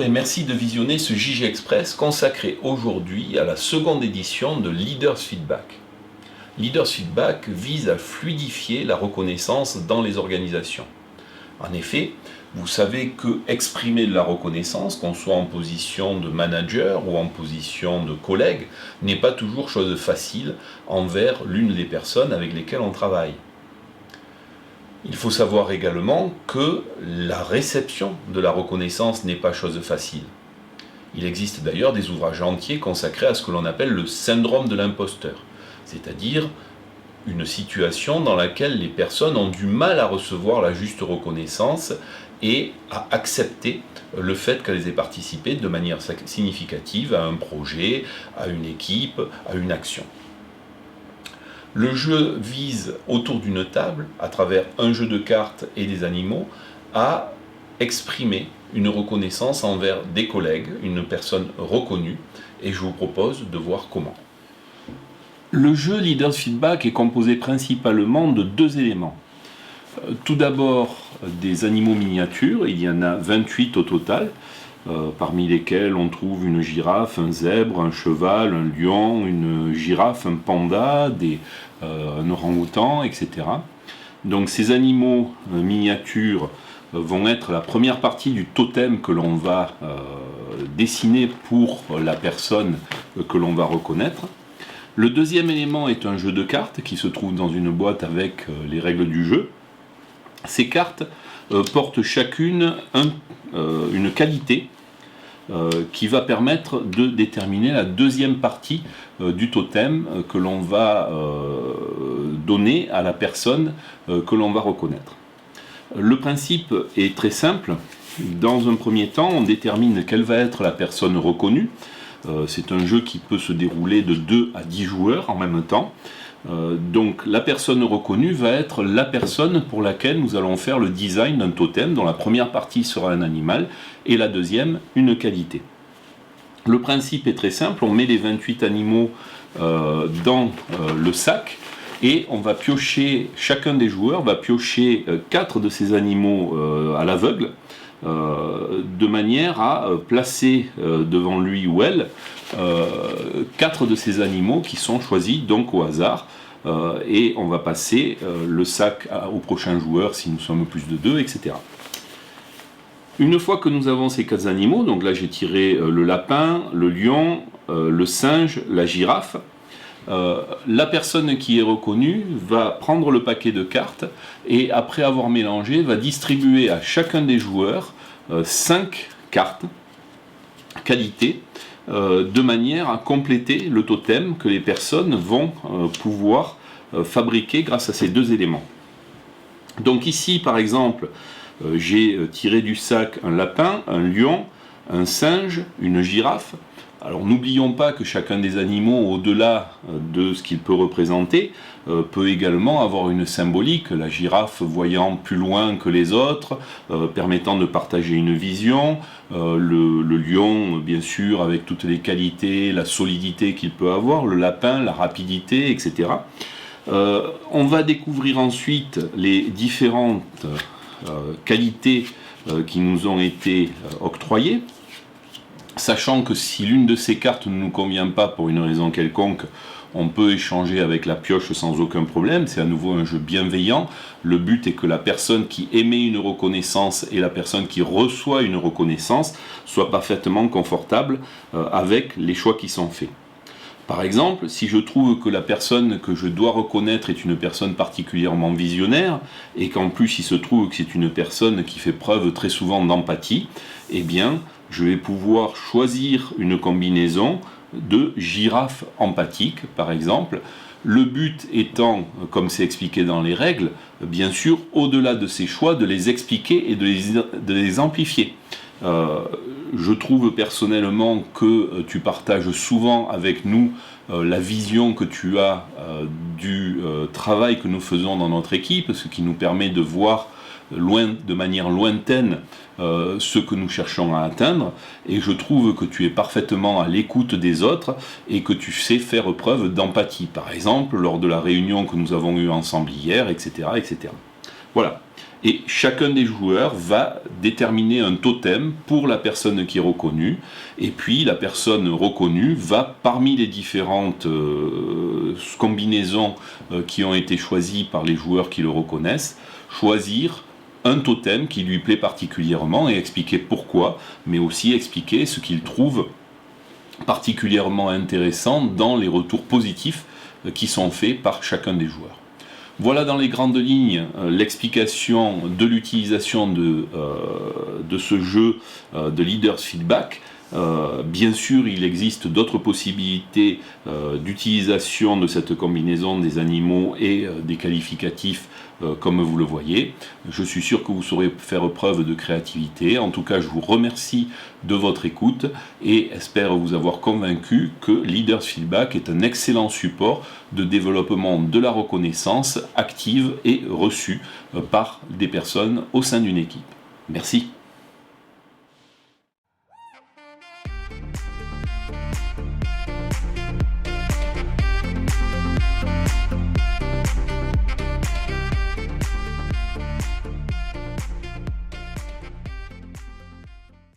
Bonjour et merci de visionner ce JG Express consacré aujourd'hui à la seconde édition de Leaders Feedback. Leaders Feedback vise à fluidifier la reconnaissance dans les organisations. En effet, vous savez que exprimer de la reconnaissance, qu'on soit en position de manager ou en position de collègue, n'est pas toujours chose facile envers l'une des personnes avec lesquelles on travaille. Il faut savoir également que la réception de la reconnaissance n'est pas chose facile. Il existe d'ailleurs des ouvrages entiers consacrés à ce que l'on appelle le syndrome de l'imposteur, c'est-à-dire une situation dans laquelle les personnes ont du mal à recevoir la juste reconnaissance et à accepter le fait qu'elles aient participé de manière significative à un projet, à une équipe, à une action. Le jeu vise, autour d'une table, à travers un jeu de cartes et des animaux, à exprimer une reconnaissance envers des collègues, une personne reconnue, et je vous propose de voir comment. Le jeu Leaders Feedback est composé principalement de deux éléments. Tout d'abord, des animaux miniatures, il y en a 28 au total, parmi lesquels on trouve une girafe, un zèbre, un cheval, un lion, une girafe, un panda, un orang-outan, etc. Donc ces animaux miniatures vont être la première partie du totem que l'on va dessiner pour la personne que l'on va reconnaître. Le deuxième élément est un jeu de cartes qui se trouve dans une boîte avec les règles du jeu. Ces cartes portent chacune une qualité qui va permettre de déterminer la deuxième partie du totem que l'on va donner à la personne que l'on va reconnaître. Le principe est très simple. Dans un premier temps, on détermine quelle va être la personne reconnue. C'est un jeu qui peut se dérouler de 2 à 10 joueurs en même temps. Donc la personne reconnue va être la personne pour laquelle nous allons faire le design d'un totem dont la première partie sera un animal et la deuxième une qualité. Le principe est très simple, on met les 28 animaux dans le sac et on va piocher, chacun des joueurs va piocher 4 de ces animaux à l'aveugle de manière à placer devant lui ou elle 4 de ces animaux qui sont choisis donc au hasard et on va passer le sac au prochain joueur si nous sommes plus de 2, etc. Une fois que nous avons ces 4 animaux, donc là j'ai tiré le lapin, le lion, le singe, la girafe, la personne qui est reconnue va prendre le paquet de cartes et après avoir mélangé va distribuer à chacun des joueurs 5 cartes qualité de manière à compléter le totem que les personnes vont pouvoir fabriquer grâce à ces deux éléments. Donc ici par exemple j'ai tiré du sac un lapin, un lion, un singe, une girafe. Alors n'oublions pas que chacun des animaux, au-delà de ce qu'il peut représenter, peut également avoir une symbolique, la girafe voyant plus loin que les autres, permettant de partager une vision, le lion bien sûr avec toutes les qualités, la solidité qu'il peut avoir, le lapin, la rapidité, etc. On va découvrir ensuite les différentes qualités qui nous ont été octroyées. Sachant que si l'une de ces cartes ne nous convient pas pour une raison quelconque, on peut échanger avec la pioche sans aucun problème, c'est à nouveau un jeu bienveillant. Le but est que la personne qui émet une reconnaissance et la personne qui reçoit une reconnaissance soient parfaitement confortables avec les choix qui sont faits. Par exemple, si je trouve que la personne que je dois reconnaître est une personne particulièrement visionnaire, et qu'en plus il se trouve que c'est une personne qui fait preuve très souvent d'empathie, eh bien, je vais pouvoir choisir une combinaison de girafes empathiques, par exemple. Le but étant, comme c'est expliqué dans les règles, bien sûr, au-delà de ces choix, de les expliquer et de les amplifier. Je trouve personnellement que tu partages souvent avec nous la vision que tu as du travail que nous faisons dans notre équipe, ce qui nous permet de voir de manière lointaine ce que nous cherchons à atteindre, et je trouve que tu es parfaitement à l'écoute des autres et que tu sais faire preuve d'empathie, par exemple lors de la réunion que nous avons eue ensemble hier, etc., etc. Voilà. Et chacun des joueurs va déterminer un totem pour la personne qui est reconnue. Et puis la personne reconnue va, parmi les différentes combinaisons qui ont été choisies par les joueurs qui le reconnaissent, choisir un totem qui lui plaît particulièrement et expliquer pourquoi, mais aussi expliquer ce qu'il trouve particulièrement intéressant dans les retours positifs qui sont faits par chacun des joueurs. Voilà dans les grandes lignes l'explication de l'utilisation de ce jeu de Leaders Feedback. Bien sûr, il existe d'autres possibilités d'utilisation de cette combinaison des animaux et des qualificatifs comme vous le voyez. Je suis sûr que vous saurez faire preuve de créativité. En tout cas, je vous remercie de votre écoute et espère vous avoir convaincu que Leaders Feedback est un excellent support de développement de la reconnaissance active et reçue par des personnes au sein d'une équipe. Merci.